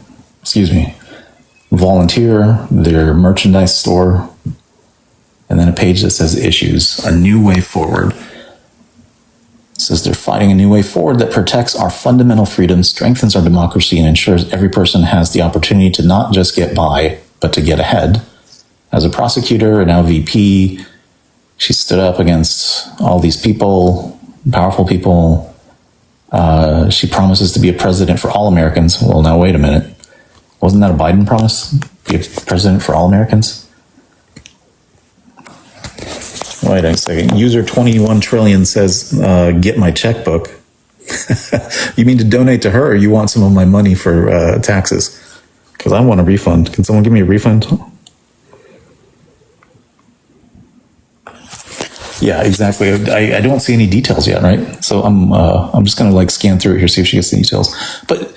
volunteer, their merchandise store, and then a page that says issues, a new way forward. It says they're fighting a new way forward that protects our fundamental freedoms, strengthens our democracy, and ensures every person has the opportunity to not just get by, but to get ahead. As a prosecutor and now VP, she stood up against all these people, powerful people. She promises to be a president for all Americans. Well, now wait a minute. Wasn't that a Biden promise? Be a president for all Americans? Wait a second. User 21 trillion says, get my checkbook. You mean to donate to her, or you want some of my money for taxes? Because I want a refund. Can someone give me a refund? Yeah, exactly. I don't see any details yet, right? So I'm just going to scan through it here, see if she gets the details. But,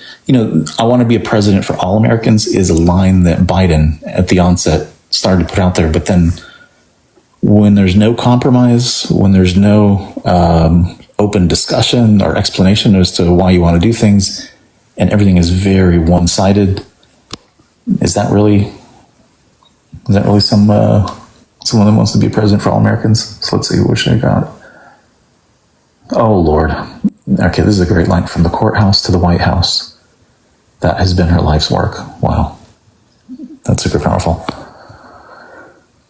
I want to be a president for all Americans is a line that Biden at the onset started to put out there. But then when there's no compromise, when there's no open discussion or explanation as to why you want to do things, and everything is very one-sided, is that really someone that wants to be president for all Americans? So let's see, what should I got? Oh, Lord. Okay, this is a great line. From the courthouse to the White House. That has been her life's work. Wow. That's super powerful.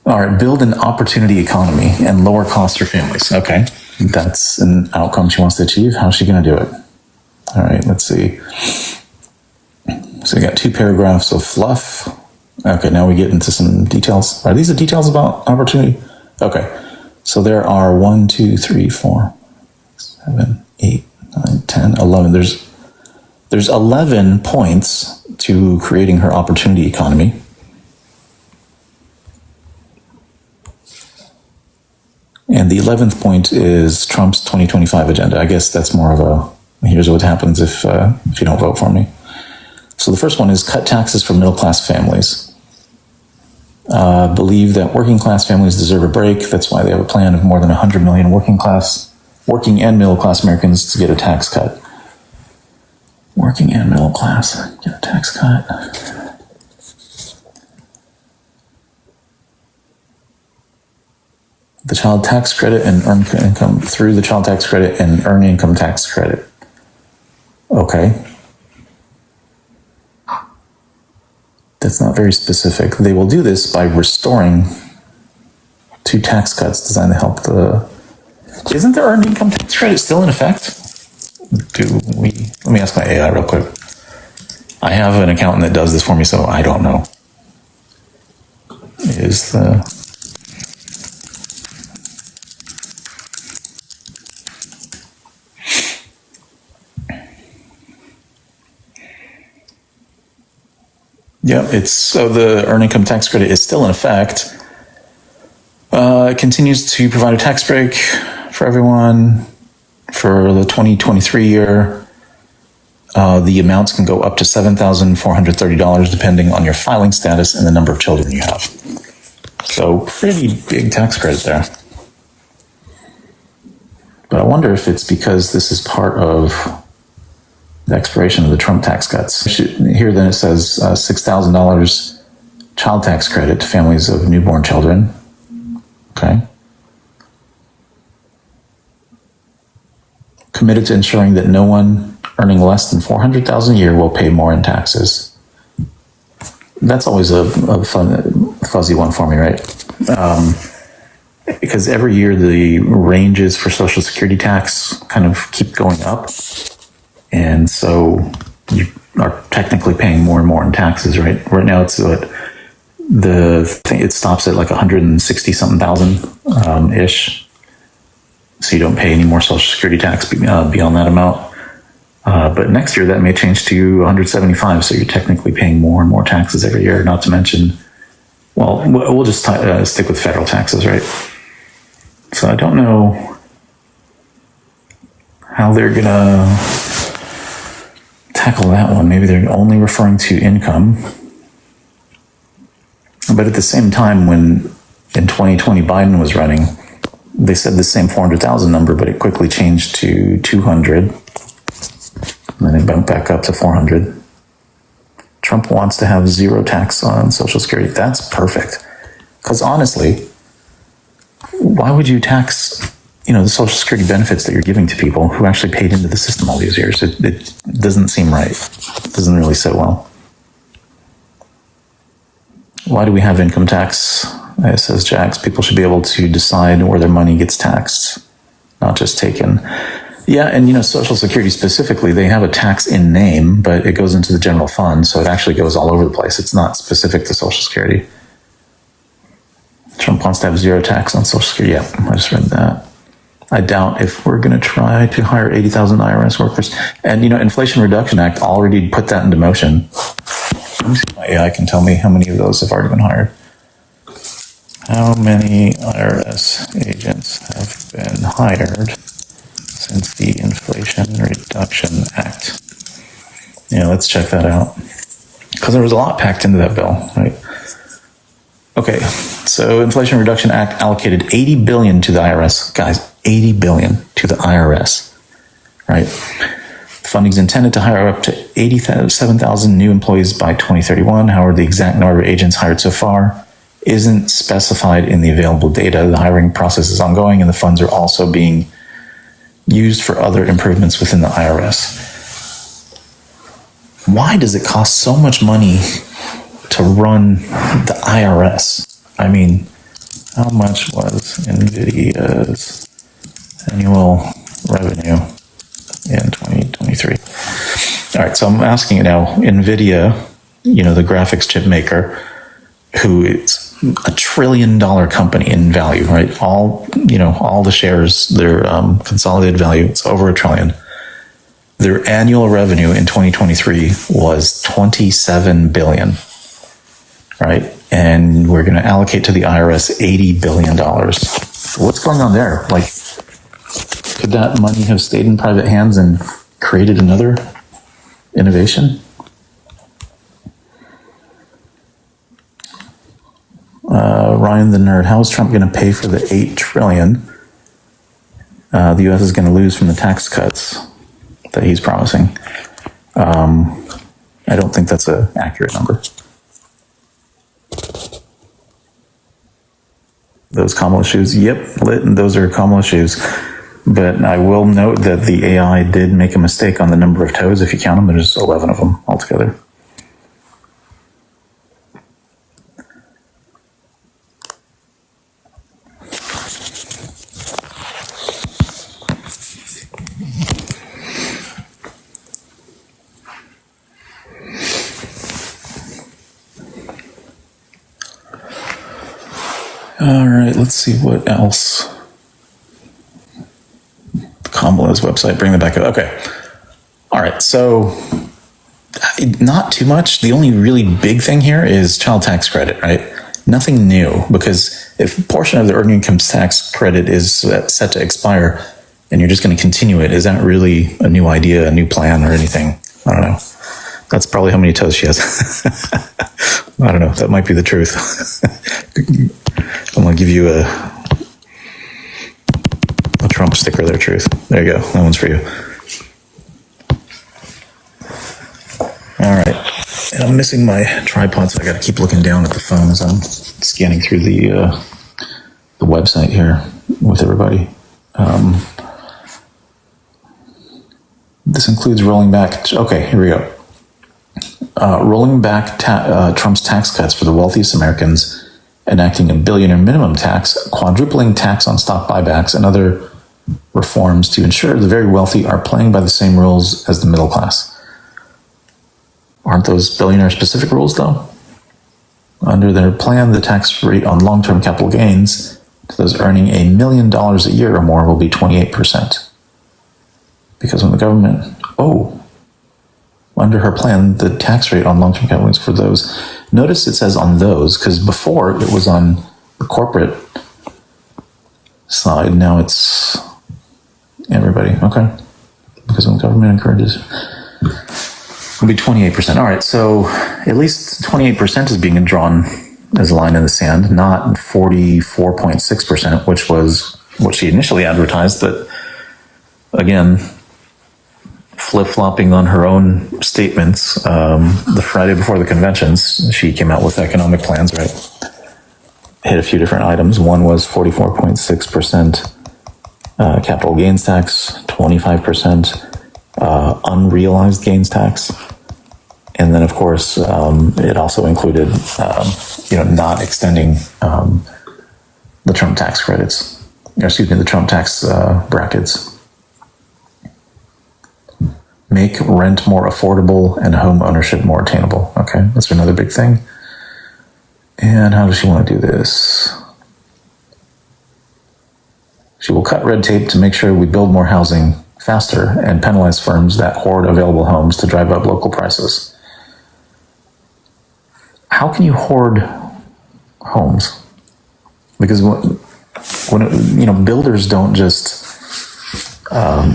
All right, build an opportunity economy and lower costs for families. Okay, that's an outcome she wants to achieve. How's she going to do it? All right, let's see. So we got 2 paragraphs of fluff. Okay, now we get into some details. Are these the details about opportunity? Okay, so there are 1, 2, 3, 4, 7, 8, 9, 10, 11. There's 11 points to creating her opportunity economy. And the 11th point is Trump's 2025 agenda. I guess that's more of a, here's what happens if you don't vote for me. So the first one is cut taxes for middle-class families. Believe that working-class families deserve a break. That's why they have a plan of more than 100 million working and middle-class Americans to get a tax cut. Working and middle class get a tax cut. The child tax credit and earn income through the child tax credit and earn income tax credit. Okay. That's not very specific. They will do this by restoring 2 tax cuts designed to help the... Isn't the earned income tax credit still in effect? Let me ask my AI real quick. I have an accountant that does this for me, so I don't know. Is the... Yeah, so the earned income tax credit is still in effect. It continues to provide a tax break for everyone for the 2023 year. The amounts can go up to $7,430 depending on your filing status and the number of children you have. So pretty big tax credit there. But I wonder if it's because this is part of the expiration of the Trump tax cuts. Here then it says $6,000 child tax credit to families of newborn children. Okay. Committed to ensuring that no one earning less than $400,000 a year will pay more in taxes. That's always a fun, fuzzy one for me, right? Because every year the ranges for Social Security tax kind of keep going up. And so you are technically paying more and more in taxes, right? Right now it's it stops at like 160 something thousand ish. So you don't pay any more Social Security tax beyond that amount. But next year that may change to 175. So you're technically paying more and more taxes every year. Not to mention, well, we'll just stick with federal taxes, right? So I don't know how they're gonna tackle that one. Maybe they're only referring to income. But at the same time, when in 2020 Biden was running, they said the same 400,000 number, but it quickly changed to 200. And then it bumped back up to 400. Trump wants to have zero tax on Social Security. That's perfect. Because honestly, why would you tax, the Social Security benefits that you're giving to people who actually paid into the system all these years? It doesn't seem right. It doesn't really sit well. Why do we have income tax? It says Jax, people should be able to decide where their money gets taxed, not just taken. Yeah, and Social Security specifically, they have a tax in name, but it goes into the general fund, so it actually goes all over the place. It's not specific to Social Security. Trump wants to have zero tax on Social Security. Yeah, I just read that. I doubt if we're going to try to hire 80,000 IRS workers. And, Inflation Reduction Act already put that into motion. Let me see if my AI can tell me how many of those have already been hired. How many IRS agents have been hired since the Inflation Reduction Act? Yeah, let's check that out. Because there was a lot packed into that bill, right? Okay, so Inflation Reduction Act allocated $80 billion to the IRS. Guys, $80 billion to the IRS, right? Funding is intended to hire up to 87,000 new employees by 2031. However, the exact number of agents hired so far isn't specified in the available data. The hiring process is ongoing, and the funds are also being used for other improvements within the IRS. Why does it cost so much money to run the IRS? I mean, how much was NVIDIA's annual revenue in 2023? All right, so I'm asking you now, NVIDIA, the graphics chip maker, who is $1 trillion company in value, right? All the shares, their consolidated value, it's over $1 trillion. Their annual revenue in 2023 was $27 billion, right? And we're going to allocate to the IRS $80 billion. What's going on there? Like, could that money have stayed in private hands and created another innovation? Ryan the Nerd, how is Trump going to pay for the $8 trillion the U.S. is going to lose from the tax cuts that he's promising? I don't think that's an accurate number. Those Kamala shoes, yep, those are Kamala shoes. But I will note that the AI did make a mistake on the number of toes. If you count them, there's 11 of them altogether. All right, let's see what else. Kamala's website, bring that back up. Okay. All right, so not too much. The only really big thing here is child tax credit, right? Nothing new, because if a portion of the earned income tax credit is set to expire and you're just going to continue it, is that really a new idea, a new plan, or anything? I don't know. That's probably how many toes she has. I don't know. That might be the truth. I'm going to give you a Trump sticker there, truth. There you go. That one's for you. All right. And I'm missing my tripod, so I got to keep looking down at the phone as I'm scanning through the website here with everybody. This includes rolling back. Okay, here we go. Rolling back Trump's tax cuts for the wealthiest Americans, enacting a billionaire minimum tax, quadrupling tax on stock buybacks, and other reforms to ensure the very wealthy are playing by the same rules as the middle class. Aren't those billionaire-specific rules, though? Under their plan, the tax rate on long-term capital gains to those earning $1 million a year or more will be 28%. Because when the government... under her plan, the tax rate on long-term capital gains for those... Notice it says on those, because before it was on the corporate side. Now it's everybody. Okay. Because when the government encourages... It'll be 28%. All right, so at least 28% is being drawn as a line in the sand, not 44.6%, which was what she initially advertised. But again, flip-flopping on her own statements. The Friday before the conventions, she came out with economic plans, right? Hit a few different items. One was 44.6% capital gains tax, 25% unrealized gains tax. And then, of course, it also included, not extending the Trump tax credits, the Trump tax brackets. Make rent more affordable and home ownership more attainable. Okay, that's another big thing. And how does she want to do this? She will cut red tape to make sure we build more housing faster and penalize firms that hoard available homes to drive up local prices. How can you hoard homes? Because when builders don't just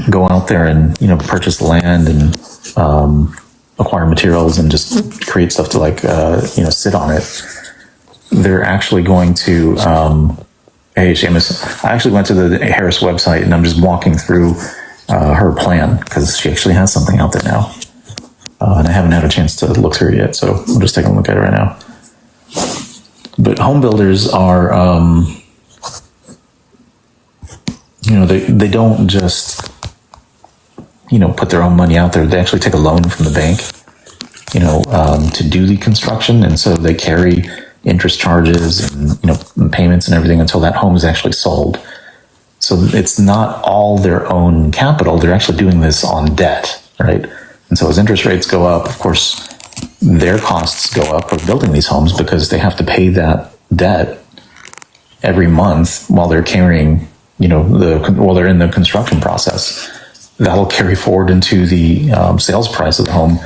go out there and purchase land and acquire materials and just create stuff to sit on it. They're actually going to. Hey, Seamus, I actually went to the Harris website and I'm just walking through her plan because she actually has something out there now. And I haven't had a chance to look through it yet, so I'm just taking a look at it right now. But home builders are, they don't just, put their own money out there. They actually take a loan from the bank, to do the construction. And so they carry interest charges and, payments and everything until that home is actually sold. So it's not all their own capital. They're actually doing this on debt, right? And so as interest rates go up, of course, their costs go up of building these homes because they have to pay that debt every month while they're carrying, while they're in the construction process. That'll carry forward into the sales price of the home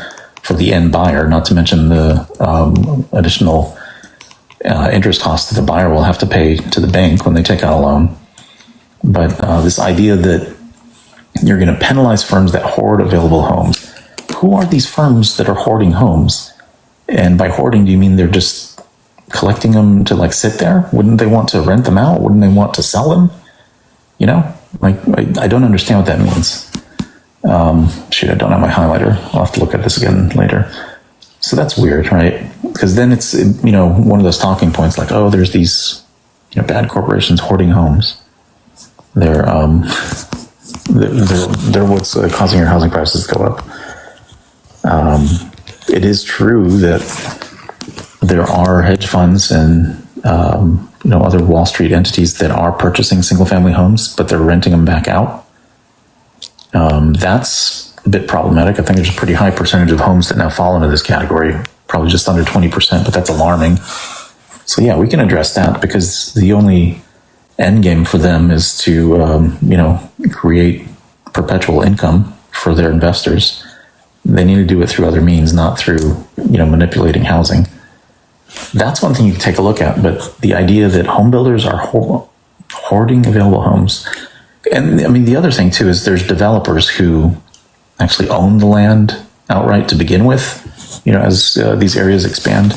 for the end buyer, not to mention the additional interest costs that the buyer will have to pay to the bank when they take out a loan. But this idea that you're going to penalize firms that hoard available homes. Who are these firms that are hoarding homes? And by hoarding, do you mean they're just collecting them to sit there? Wouldn't they want to rent them out? Wouldn't they want to sell them? I don't understand what that means. I don't have my highlighter. I'll have to look at this again later. So that's weird, right? Because then it's, one of those talking points like, oh, there's these, bad corporations hoarding homes. They're what's causing your housing prices to go up. It is true that there are hedge funds and other Wall Street entities that are purchasing single family homes, but they're renting them back out. That's a bit problematic. I think there's a pretty high percentage of homes that now fall into this category, probably just under 20%, but that's alarming. So yeah, we can address that, because the only end game for them is to, create perpetual income for their investors. They need to do it through other means, not through, manipulating housing. That's one thing you can take a look at. But the idea that home builders are hoarding available homes. And I mean, the other thing too is there's developers who actually own the land outright to begin with. As these areas expand,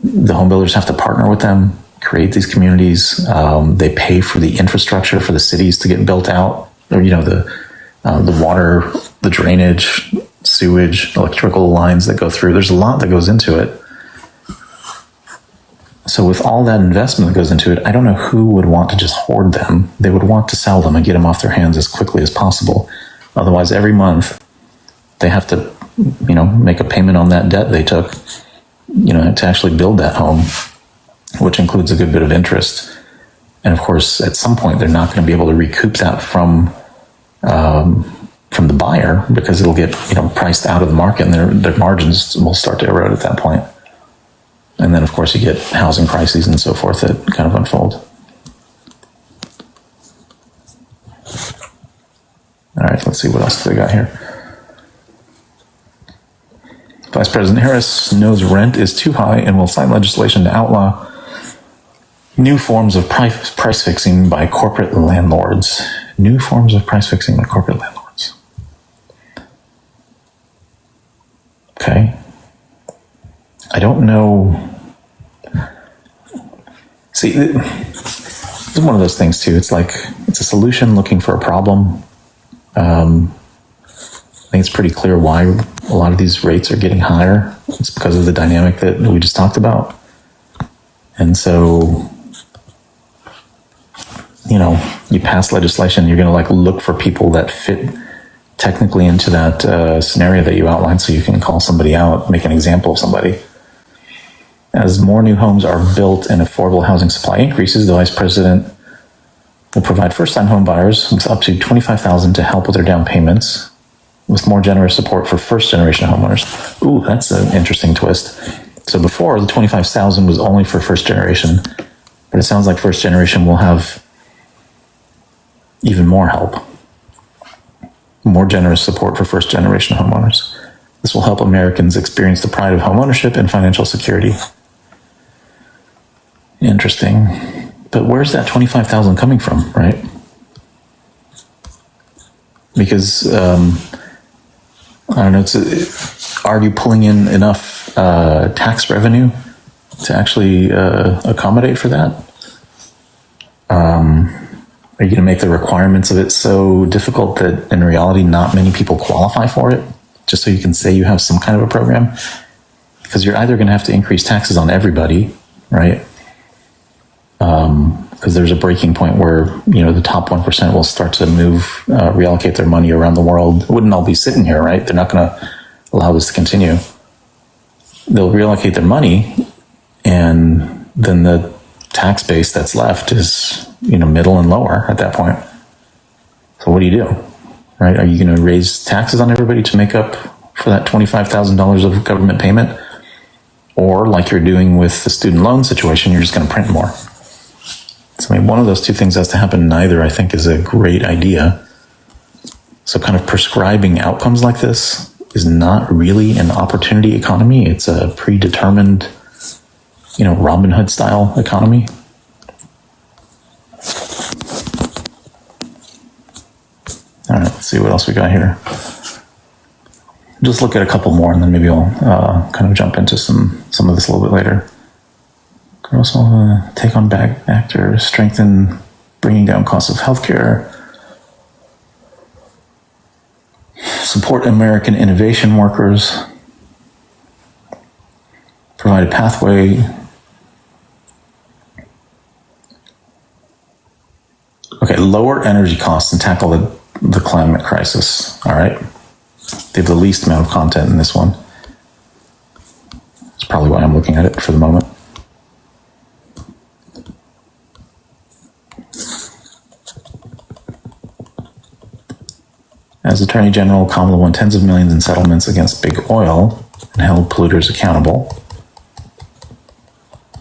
the home builders have to partner with them, create these communities. They pay for the infrastructure for the cities to get built out. Or, the water, the drainage, sewage, electrical lines that go through. There's a lot that goes into it. So with all that investment that goes into it, I don't know who would want to just hoard them. They would want to sell them and get them off their hands as quickly as possible. Otherwise, every month they have to, make a payment on that debt they took, to actually build that home, which includes a good bit of interest. And of course, at some point, they're not going to be able to recoup that from the buyer, because it'll get, priced out of the market, and their margins will start to erode at that point. And then, of course, you get housing crises and so forth that kind of unfold. All right, let's see what else they got here. Vice President Harris knows rent is too high and will sign legislation to outlaw new forms of price fixing by corporate landlords. New forms of price fixing by corporate landlords. Okay. I don't know. See, it's one of those things too. It's like, it's a solution looking for a problem. I think it's pretty clear why a lot of these rates are getting higher. It's because of the dynamic that we just talked about. And so, you pass legislation, you're going to look for people that fit technically into that scenario that you outlined, so you can call somebody out, make an example of somebody. As more new homes are built and affordable housing supply increases, the Vice President will provide first-time home buyers with up to $25,000 to help with their down payments, with more generous support for first-generation homeowners. Ooh, that's an interesting twist. So before, the $25,000 was only for first generation, but it sounds like first generation will have even more help. More generous support for first-generation homeowners. This will help Americans experience the pride of homeownership and financial security. Interesting. But where's that $25,000 coming from, right? Because, I don't know, are you pulling in enough tax revenue to actually accommodate for that? Are you going to make the requirements of it so difficult that in reality not many people qualify for it, just so you can say you have some kind of a program? Because you're either going to have to increase taxes on everybody, right? Because there's a breaking point where, the top 1% will start to reallocate their money around the world. It wouldn't all be sitting here, right? They're not going to allow this to continue. They'll reallocate their money, and then the tax base that's left is, middle and lower at that point. So what do you do, right? Are you going to raise taxes on everybody to make up for that $25,000 of government payment? Or like you're doing with the student loan situation, you're just going to print more. So one of those two things has to happen. Neither, I think, is a great idea. So kind of prescribing outcomes like this is not really an opportunity economy. It's a predetermined, Robin Hood style economy. All right, let's see what else we got here. Just look at a couple more, and then maybe I'll kind of jump into some of this a little bit later. Could also take on bad actors, strengthen bringing down costs of healthcare, support American innovation workers, provide a pathway. Okay, lower energy costs and tackle the climate crisis. All right. They have the least amount of content in this one. That's probably why I'm looking at it for the moment. As Attorney General, Kamala won tens of millions in settlements against big oil and held polluters accountable.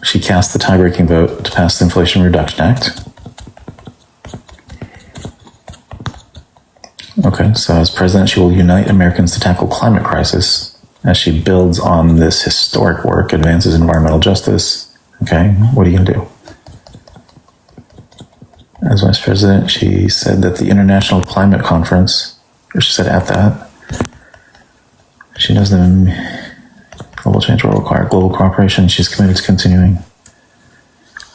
She cast the tie-breaking vote to pass the Inflation Reduction Act. Okay, so as president, she will unite Americans to tackle climate crisis as she builds on this historic work, advances environmental justice. Okay, what are you going to do? As vice president, she said that the International Climate Conference, or she said at that, she knows that global change will require global cooperation. She's committed to continuing.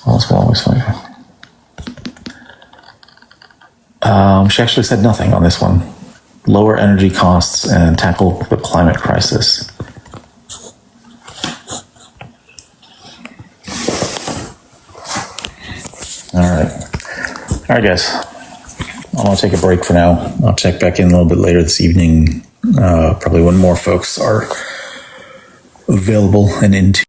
All will always fight. She actually said nothing on this one. Lower energy costs and tackle the climate crisis. All right, guys. I'm going to take a break for now. I'll check back in a little bit later this evening, probably when more folks are available and into